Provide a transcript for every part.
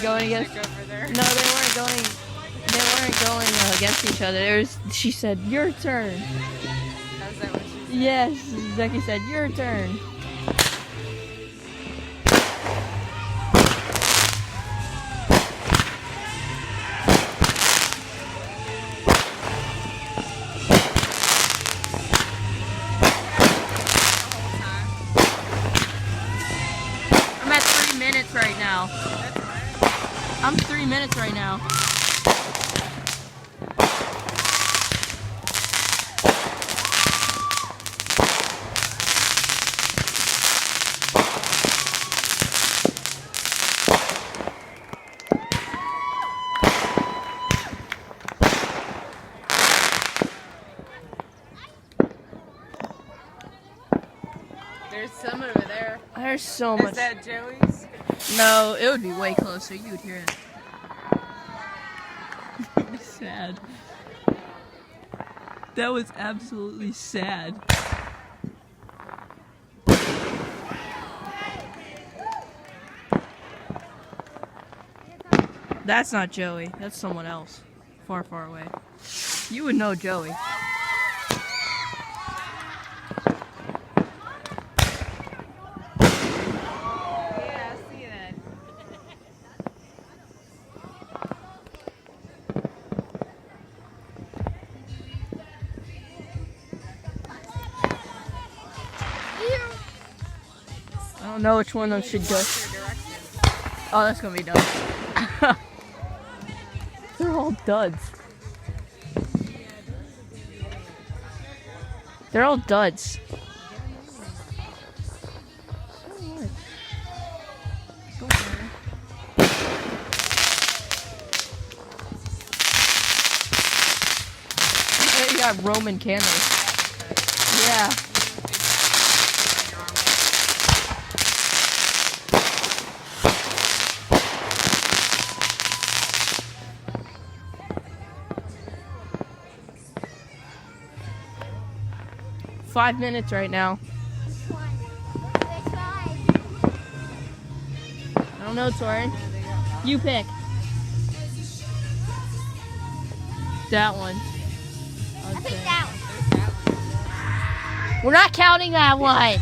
going against. No, they weren't going. They weren't going against each other. She said, "Your turn." Is that what she said? Yes, Becky said, "Your turn." I'm at 3 minutes right now. I'm 3 minutes right now. There's some over there. There's so much. Is that Joey's? No, it would be way closer. You would hear it. Sad. That was absolutely sad. That's not Joey. That's someone else. Far, far away. You would know Joey. Yeah, I see that. I don't know which one of them should go. Oh, that's gonna be dumb. They're all duds. They're all duds. You got Roman candles. Yeah. Five minutes right now. I don't know, Tori. You pick. That one. I picked that one. We're not counting that one.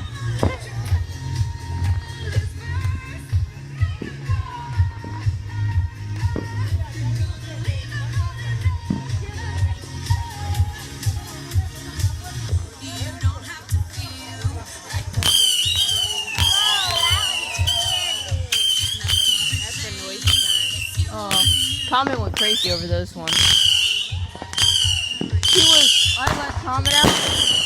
That's the noise time. Oh, Comment went crazy over those ones. I let Comment out.